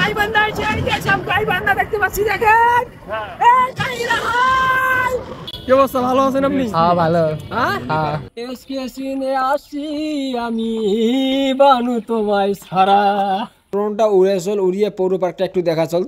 গাইবান্ধা এসে এই যে সব গাইবান্ধা দেখতে পাচ্ছি দেখেন। এই গাইরা হাই কি অবস্থা, ভালো আছেন আপনি? হ্যাঁ ভালো। হ্যাঁ এসকে সিনে আসি আমি বানু তোমায় সারা। ড্রোনটা উড়ে চল, উড়িয়ে পৌর পার্কটা একটু দেখা চল।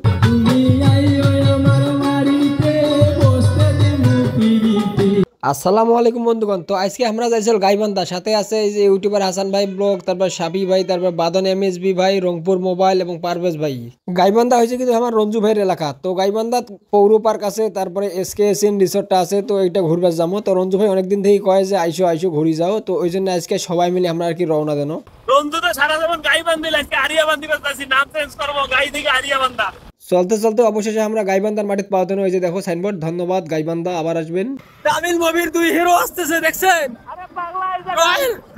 আসসালামু আলাইকুম বন্ধুগণ, তো আজকে আমরা যাইছিল গাইবান্ধা, সাথে আছে এই যে ইউটিউবার হাসান ভাই ব্লগ, তারপর সাবি ভাই, তারপর বাদন এমএসবি ভাই, রংপুর মোবাইল এবং পারভেজ ভাই। গাইবান্ধা হয়েছে কিন্তু আমার রঞ্জু ভাইয়ের এলাকা। তো গাইবান্ধা পৌর পার্ক আছে, তারপরে এসকেএসএন রিসোর্টটা আছে, তো এইটা ঘুরবে যাবো। তো রঞ্জু ভাই অনেকদিন থেকেই কয় যে আইসো আইসো ঘুরি যাও, তো ওই জন্য আজকে সবাই মিলে আমরা আর কি রওনা দেন। রঞ্জু তো সারা জীবন গাইবান্ধা, আজকে আরিয়াবান্ধি বাজতাছি, নাম চেঞ্জ করবো, গাই থেকে আরিয়াবান্ধা। চলতে চলতে অবশেষে আমরা গাইবান্ধার মাটিতে পাওয়া দেন। ওই যে দেখো সাইনবোর্ড, ধন্যবাদ গাইবান্ধা, আবার আসবেন। তামিল মুভির দুই হিরো আসতেছে দেখছেন? আরে পাগলা,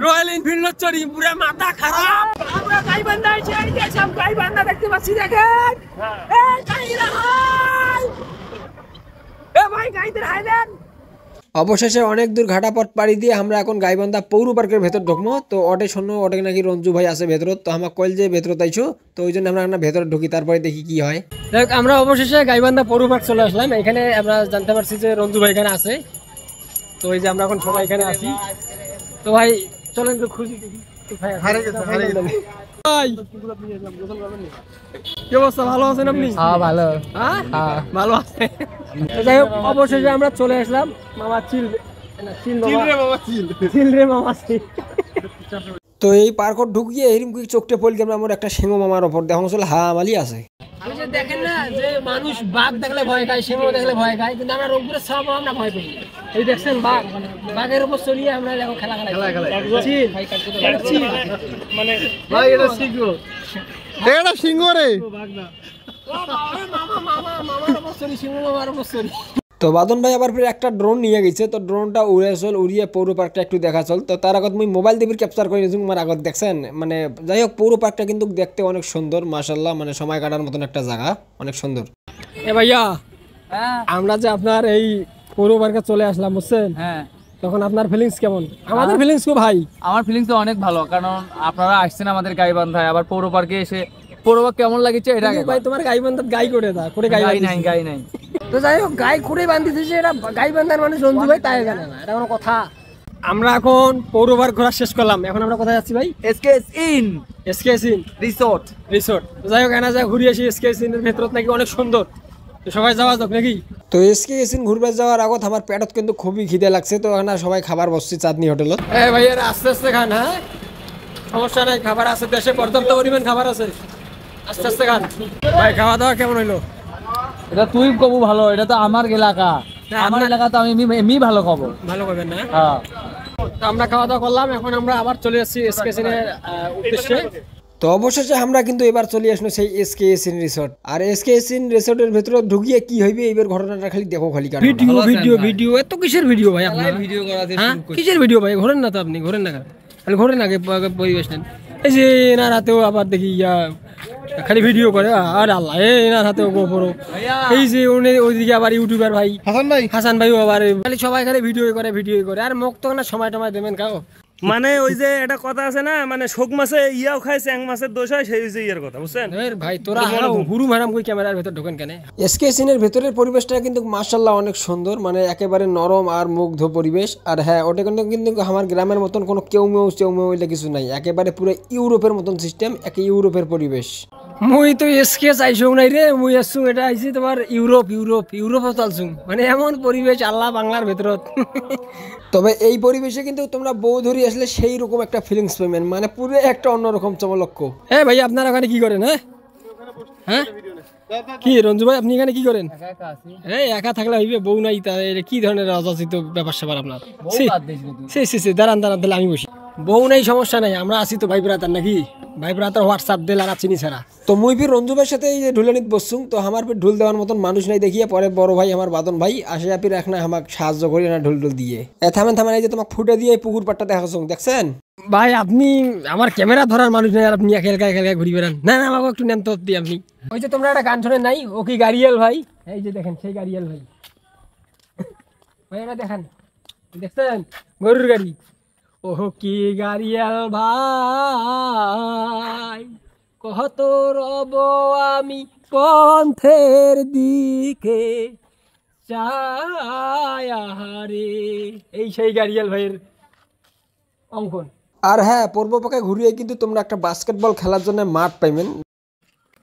রয়্যাল এনফিল্ড চড়ি পুরো মাথা খারাপ। আমরা গাইবান্ধা এসে এই যে সব গাইবান্ধা দেখতে পাচ্ছি দেখেন। এই গাইরা হাই এ ভাই গাইদের হাইলেন। অবশেষে অনেক দূর ঘাটাপথ পাড়ি দিয়ে আমরা এখন গাইবান্ধা পৌর পার্কের ভেতর ঢুকবো। তো অটে শোনো, অটে নাকি রঞ্জু ভাই আছে ভেতর, তো আমার কইল যে ভেতর তাইছো, তো ওই জন্য আমরা ভেতরে ঢুকি, তারপরে দেখি কি হয়। দেখ আমরা অবশেষে গাইবান্ধা পৌর পার্ক চলে আসলাম। এখানে আমরা জানতে পারছি যে রঞ্জু ভাই এখানে আছে। তো এই যে আমরা এখন সবাই এখানে আছি। তো ভাই চলেন একটু খুঁজি দেখি। কি অবস্থা, ভালো আছেন আপনি? হ্যাঁ ভালো। হ্যাঁ ভালো আছে। যাই হোক অবশেষে আমরা চলে আসলাম মামা চিল রে মামা চিল। তো এই পার্কত ঢুকিয়ে এরকম কি চোখটে পড়লি আমরা আমার একটা সিংহ মামার ওপর দেখো আসলে হামালি আছে। ওই যে দেখেন না যে মানুষ বাঘ দেখলে ভয় খায়, সিংহ দেখলে ভয় খায়, কিন্তু আমরা রংপুরের সব আমরা ভয় পাই। এই দেখছেন বাঘ, বাঘের উপর চলিয়ে আমরা দেখো খেলা মানে ভাই এটা সিংহ, এটা সিংহ রে। তো বাদন ভাই আবার ফির একটা ড্রোন নিয়ে গেছে, তো ড্রোনটা উড়ে চল, উড়িয়ে পৌর পার্কটা একটু দেখা চল। তো তার আগত মুই মোবাইল দিয়ে ক্যাপচার করে নিয়েছি আমার আগত দেখছেন। মানে যাই হোক পৌর পার্কটা কিন্তু দেখতে অনেক সুন্দর মাশাআল্লাহ, মানে সময় কাটার মতন একটা জায়গা, অনেক সুন্দর। এ ভাইয়া আমরা যে আপনার এই পৌর পার্কে চলে আসলাম বুঝছেন, হ্যাঁ তখন আপনার ফিলিংস কেমন? আমাদের ফিলিংস খুব ভাই, আমার ফিলিংস তো অনেক ভালো, কারণ আপনারা আসছেন আমাদের গাইবান্ধায়, আবার পৌর পার্কে এসে পৌর পার্ক কেমন লাগছে এটা ভাই তোমার গাইবান্ধাত গাই করে দা করে গাই নাই। তো যাই হোক গাই খুঁড়ে বান্ধিছে, এটা গাইবান্ধার মানুষ রঞ্জু ভাই তাই জানে না, এটা কোনো কথা। আমরা এখন পৌর পার্ক ঘোরা শেষ করলাম, এখন আমরা কোথায় যাচ্ছি ভাই? এসকেএসএন রিসোর্ট। তো যাই হোক এনা যা ঘুরে আসি, এসকেএসএন এর ভেতর নাকি অনেক সুন্দর, তো সবাই যাওয়া যাক নাকি? তো এসকেএসএন ঘুরবে যাওয়ার আগত আমার পেটত কিন্তু খুবই খিদে লাগছে, তো এখানে সবাই খাবার বসছি চাঁদনি হোটেলত। এ ভাই এর আস্তে আস্তে খান, হ্যাঁ সমস্যা নাই, খাবার আছে, দেশে পর্যাপ্ত পরিমাণ খাবার আছে, আস্তে আস্তে খান। ভাই খাওয়া দাওয়া কেমন হইলো? এটা তুই কবু ভালো, এটা তো আমার এলাকা, আমার এলাকা তো আমি এমনি ভালো খাবো। ভালো করবেন না? হ্যাঁ। তো আমরা খাওয়া দাওয়া করলাম, এখন আমরা আবার চলে যাচ্ছি এসকেএসএন এর উদ্দেশ্যে। তো অবশেষে আমরা কিন্তু এবার চলে আসলো সেই এসকেএসএন রিসোর্ট। আর এসকেএসএন রিসোর্টের ভিতরে ঢুকিয়ে কি হইবে এইবার ঘটনাটা খালি দেখো, খালি ভিডিও এত কিসের ভিডিও ভাই আপনার? ভিডিও করাতে কিসের ভিডিও ভাই? ঘোরেন না তো আপনি, ঘোরেন না খালি ঘোরেন আগে পরিবেশ নেন। এই যে এনার হাতেও আবার দেখি খালি ভিডিও করে, আর আল্লাহ এনার হাতেও গোপরো। এই যে ওইদিকে আবার ইউটিউবার ভাই হাসান ভাইও আবার খালি সবাই খালি ভিডিও করে আর মুখ তো না সময় টময় দেবেন খাও। মানে ওই যে একটা কথা আছে না, মানে শোক মাছে ইয়াও খায়, চ্যাং মাছের দোষ হয়, সেই যে ইয়ার কথা বুঝছেন ভাই। তোরা হুরু মারাম কই ক্যামেরার ভেতর ঢোকেন কেন? এসকেএসএন এর ভেতরের পরিবেশটা কিন্তু মাশাআল্লাহ অনেক সুন্দর, মানে একেবারে নরম আর মুগ্ধ পরিবেশ। আর হ্যাঁ ওটা কিন্তু আমার গ্রামের মতন কোনো কেউ মেউ কিছু নাই, একেবারে পুরো ইউরোপের মতন সিস্টেম, একে ইউরোপের পরিবেশ। মুই তো এসকেএস আইসো নাই রে, মুই আসছু এটা আইছি তোমার ইউরোপ চলছুম, মানে এমন পরিবেশ আল্লাহ বাংলার ভেতরত। তবে এই পরিবেশে কিন্তু তোমরা বউ ধরি আসলে সেই রকম একটা ফিলিংস পাবেন, মানে পুরো একটা অন্যরকম চমলক্ষ। হ্যাঁ ভাই আপনারা ওখানে কি করেন? হ্যাঁ কি রঞ্জু ভাই আপনি এখানে কি করেন? এই একা থাকলে হইবে, বউ নাই, তাহলে কি ধরনের রাজচিত ব্যাপার স্যাপার আপনার? দাঁড়ান তাহলে আমি বসি। বউ নাই সমস্যা নাই, আমরা আছি তো ভাই ব্রাতার, নাকি ভাই ব্রাতার হোয়াটসঅ্যাপ দিল আর চিনি ছাড়া। তো মুই ফির রঞ্জু ভাইয়ের সাথে এই যে ঢুলানিত বসছুম, তো আমার ফির ঢুল দেওয়ার মতন মানুষ নাই দেখিয়ে পরে বড় ভাই আমার বাদন ভাই আসে ফির এখন আমাকে সাহায্য করি না ঢুল দিয়ে। থামেন এই যে তোমাকে ফুটে দিয়ে পুকুর পাটটা দেখাচ্ছুম, দেখছেন ভাই? আপনি আমার ক্যামেরা ধরার মানুষ নাই আর আপনি একা ঘুরি বেড়ান। না আমাকে একটু নেন তো দিয়ে আপনি। ওই যে তোমরা একটা গান শোনেন নাই, ও কি গাড়িয়াল ভাই? এই যে দেখেন সেই গাড়িয়াল ভাই, ভাই এটা দেখেন, দেখছেন গরুর গাড়ি। ও কি গাড়িয়াল ভাই, কত রব আমি পন্থের দিকে চায়াহারে, এই সেই গাড়িয়াল ভাইয়ের অঙ্কন। আর হ্যাঁ, পূর্ব পাকে ঘুরিয়ে কিন্তু তোমরা একটা বাস্কেটবল খেলার জন্য মাঠ পাইবেন।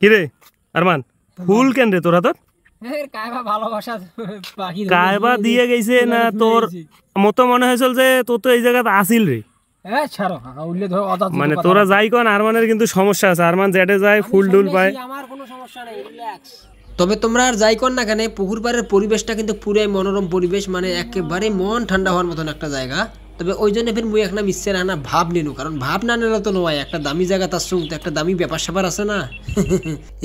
কিরে আরমান ফুল কেন রে তোরা? তোর কায়বা ভালোবাসা পাখি কায়বা দিয়ে গেছে না তোর মতো মনে হয়েছিল যে তোর তো এই জায়গাতে আসিল রে। হ্যাঁ ছাড়ো, উল্লে ধরো অজাত মানে তোরা যাই কোন, আরমানের কিন্তু সমস্যা আছে। আরমান জেটে যায় ফুল টুল পায়। আমার কোনো সমস্যা নেই, রিল্যাক্স। তবে তোমরা আর যাই কর না কেন, পুকুর পাড়ের পরিবেশটা কিন্তু পুরাই মনোরম পরিবেশ, মানে একেবারে মন ঠান্ডা হওয়ার মতন একটা জায়গা। তবে ওই জন্য ফের মুই একটা মিশছে না ভাব নিনু, কারণ ভাব না নিলে তো নয়, একটা দামি জায়গা তার সঙ্গে একটা দামি ব্যাপার স্যাপার আছে না।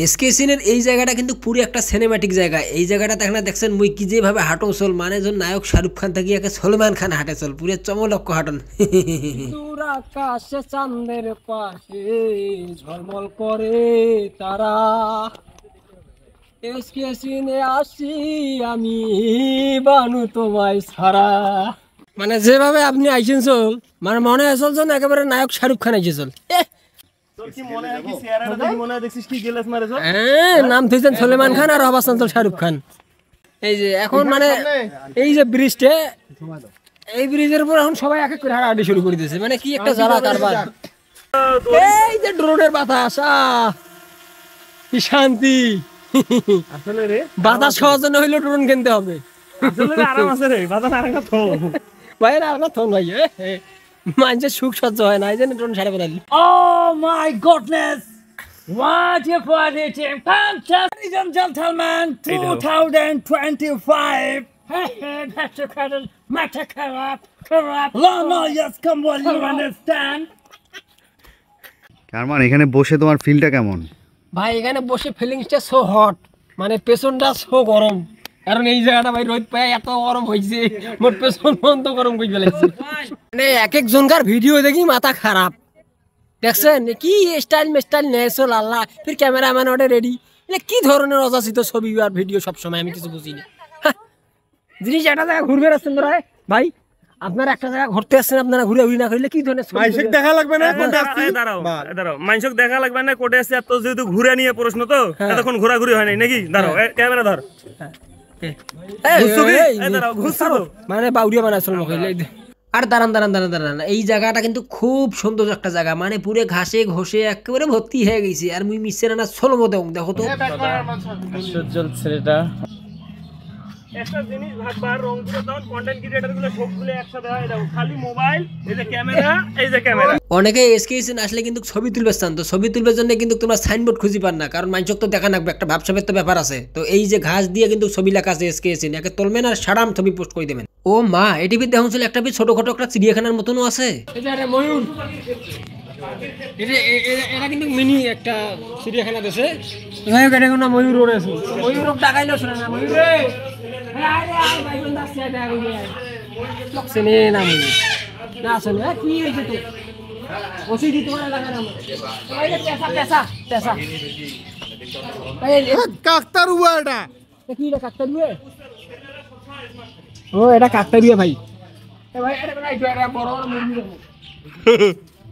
এসকে সিনের এই জায়গাটা কিন্তু পুরো একটা সিনেম্যাটিক জায়গা। এই জায়গাটা দেখছেন মুই কি যেভাবে হাঁটো চল, মানে যখন নায়ক শাহরুখ খান থাকি একে সলমান খান হাঁটে চল, পুরো চমলক্ষ হাঁটন। আকাশে চাঁদের পাশে ঝলমল করে তারা, এসকে সিনে আসি আমি বানু তোমায় ছাড়া। মানে যেভাবে আপনি আইছেন চল, মানে মনে হয় চল যেন একেবারে নায়ক শাহরুখ খান আইছে চল। নাম থইছেন সলমান খান আর অবস্থান চল শাহরুখ খান। এই যে এখন মানে এই যে ব্রিজটা, এই ব্রিজের উপর এখন সবাই এক এক করে হাঁটাহাঁটি শুরু করে দিয়েছে, মানে কি একটা জ্বালা কারবার। এই যে ড্রোনের বাতাস, কি শান্তি। আসলে রে বাতাস খাওয়ার জন্য হইলো ড্রোন কিনতে হবে। আসলে রে আরাম আছে রে, বাজার আর একটা থো ভাই আর না থন ভাই, মানুষের সুখ সহ্য হয় না, এই জন্য ড্রোন সাড়ে বদলি। Oh my goodness! What a party team! Fantastic, ladies and gentlemen, 2025! Hey, hey, that's a kind of matter corrupt. No, yes, come on, you understand? Arman, এখানে বসে তোমার ফিলটা কেমন? ভাই এখানে বসে ফিলিংসটা সো হট, মানে পেছনটা সো গরম, কারণ এই জায়গাটা ভাই রোদ পায় এত গরম হয়েছে, মোট পেছন বন্ধ গরম করে ফেলেছে। মানে এক এক জনকার ভিডিও দেখি মাথা খারাপ, দেখছেন কি স্টাইল মেস্টাইল নেছো আল্লাহ, ফির ক্যামেরাম্যান ওটা রেডি, কি ধরনের অযাচিত ছবি আর ভিডিও সবসময়, আমি কিছু বুঝি না। জিনিস একটা জায়গা ঘুরবে আসছেন তোরা ভাই, আপনারা একটা জায়গা ঘুরতে আসছেন, আপনারা ঘুরে ঘুরি না করলে কি ধরনের মাইশক দেখা লাগবে না, দাঁড়াও মাইশক দেখা লাগবে না, কোটে আসছে এত যেহেতু ঘুরে নিয়ে প্রশ্ন তো এতক্ষণ ঘোরাঘুরি হয় নাই নাকি? দাঁড়াও ক্যামেরা ধর, মানে বাউরিয়া বানাইছিল আর দাঁড়ান দাঁড়ান দাঁড়ান দাঁড়ান, এই জায়গাটা কিন্তু খুব সুন্দর একটা জায়গা, মানে পুরো ঘাসে ঘষে একেবারে ভর্তি হয়ে গেছে। আর মুই মিশছে না ষোলো মতো দেখো তো সজ্জল ছেলেটা একটা জিনিস ভাগবার রংপুরে তখন কন্টেন্ট ক্রিয়েটর গুলো সবগুলো একসাথে হয়, দাও খালি মোবাইল, এই যে ক্যামেরা, এই যে ক্যামেরা। অনেকে এসকেএসএন আসলে কিন্তু ছবি তুলবে চান, তো ছবি তুলবার জন্য কিন্তু তোমরা সাইনবোর্ড খুঁজি পান না, কারণ মানুষক তো দেখা লাগবে, একটা ভাবসাবের তো ব্যাপার আছে। তো এই যে ঘাস দিয়ে কিন্তু ছবি লেখা আছে এসকেএসএন, একে তুলবেন আর সারাম ছবি পোস্ট করে দেবেন। ও মা, এটিভি দেখুন ছিল একটা ছোটখাটো একটা চিড়িয়াখানার মতনও আছে। ময়ূর, এটা কিন্তু মিনি একটা চিড়িয়াখানা দেশে, ময়ূর রয়েছে, ময়ূর ডাকাইলো শোনা না, ময়ূর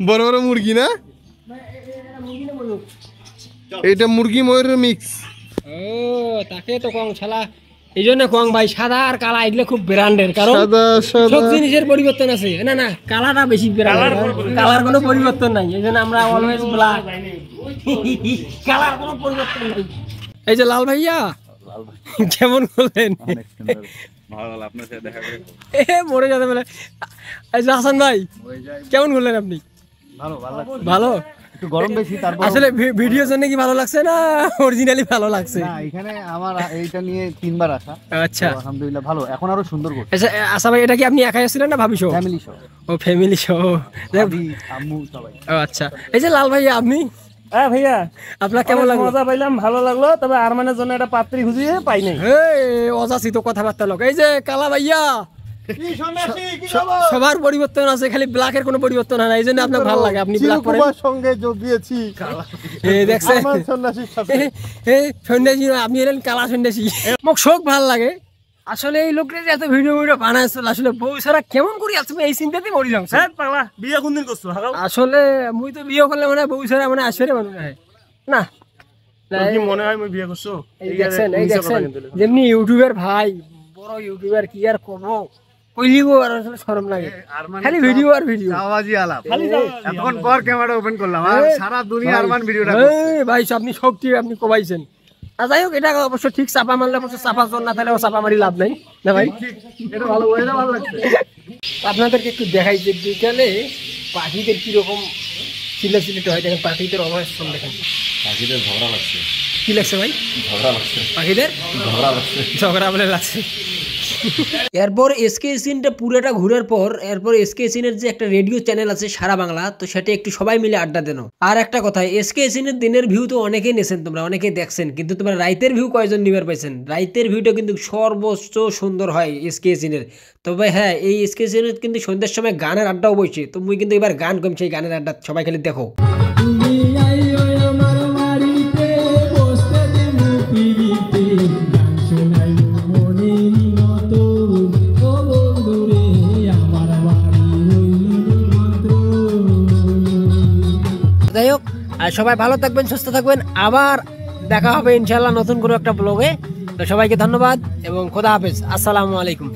বড় বড় মুরগি না, এটা মুরগি ময়ূরের মিক্স। ও তাকে তো কং শালা, এই জন্য কং ভাই সাদা আর কালা এগুলো খুব ব্র্যান্ডের, কারণ সব জিনিসের পরিবর্তন আছে। না না, কালারটা বেশি ব্র্যান্ডের, কালার কোনো পরিবর্তন নাই, এই জন্য আমরা অলওয়েজ ব্ল্যাক, কালার কোনো পরিবর্তন নাই। এই যে লাল ভাইয়া কেমন করলেন? মরে যাবে বলে। এই যে হাসান ভাই কেমন করলেন আপনি? ভালো, গরম বেশি, তারপর আসলে ভিডিওর জন্য কি ভালো লাগছে না অরিজিনালি ভালো লাগছে? না, এখানে আমার এইটা নিয়ে 3 বার আসা। আচ্ছা, আলহামদুলিল্লাহ ভালো, এখন আরো সুন্দর করছে। আচ্ছা আশা ভাই, এটা কি আপনি একাই আসছিলেন না ভাবি সহ? Family show. ও ফ্যামিলি সহ, ভাবি, আম্মু সবাই। আচ্ছা। এই যে লাল ভাইয়া আপনি, হ্যাঁ ভাইয়া আপনার কেমন লাগলো? মজা পাইলাম, ভালো লাগলো, তবে আরমানের জন্য একটা পাত্রী খুঁজিয়ে পাই নাই। অযাচিত কথাবার্তা লোক। এই যে কালা ভাইয়া, সবার পরিবর্তন আছে, খালি ব্ল্যাকের কোনো পরিবর্তন হয় না, এই জন্য আপনার ভালো লাগে, আপনি ব্ল্যাক পরেন। সঙ্গে যোগ দিয়েছি, দেখছেন সন্ন্যাসী, আপনি এলেন কালা সন্ন্যাসী, মোক শোক ভাল লাগে। আসলে এই লোকটা যে এত ভিডিও বানাইছিল, আসলে বউ ছাড়া কেমন করি আসবে এই চিন্তাতেই মরি যাও। বিয়ে কোনদিন করছো? আসলে মুই তো বিয়ে করলে মানে বউ ছাড়া মানে আসবে মানুষ। না তোর কি মনে হয় মই বিয়ে করছো? এই দেখছেন যেমনি ইউটিউবার ভাই, বড় ইউটিউবার, কি আর করবো, কইলিগো আর আসলে শরম লাগে, খালি ভিডিও আর ভিডিও। আওয়াজই আলাপ। খালি এখন পর ক্যামেরা ওপেন করলাম আর সারা দুনিয়া আরমান ভিডিওটা ভাই আপনি শক্তি আপনি কমাইছেন। যাই হোক, এটা অবশ্য ঠিক, চাপা মারলে অবশ্য চাপা জোর না থাকলে চাপা মারি লাভ নাই না ভাই। এটা ভালো, এটা ভালো লাগছে। আপনাদেরকে একটু দেখাই যে বিকালে পাখিদের কিরকম চিল্লাচিল্লিটা হয়। দেখেন পাখিদের অবস্থান দেখেন, পাখিদের ঝগড়া লাগছে, কি লাগছে ভাই? ঝগড়া লাগছে, পাখিদের ঝগড়া লাগছে। ঝগড়া বলে লাগছে। এরপর এসকে সিনটা পুরোটা ঘুরার পর এরপর এসকে সিনের যে একটা রেডিও চ্যানেল আছে সারা বাংলা, তো সেটা একটু সবাই মিলে আড্ডা দেন। আর একটা কথা, এসকে সিনের দিনের ভিউ তো অনেকেই নেছেন, তোমরা অনেকেই দেখছেন, কিন্তু তোমরা রাইতের ভিউ কয়জন নিবার পাইছেন? রাইতের ভিউটা কিন্তু সর্বোচ্চ সুন্দর হয় এসকে সিনের। তবে হ্যাঁ, এই এসকে সিনের কিন্তু সন্ধ্যার সময় গানের আড্ডাও বসছে, তো মুই কিন্তু এবার গান কমছে, এই গানের আড্ডা সবাই খালি দেখো। যাই হোক, আর সবাই ভালো থাকবেন, সুস্থ থাকবেন, আবার দেখা হবে ইনশাআল্লাহ নতুন কোনো একটা ব্লগে। তো সবাইকে ধন্যবাদ এবং খোদা হাফেজ, আসসালামু আলাইকুম।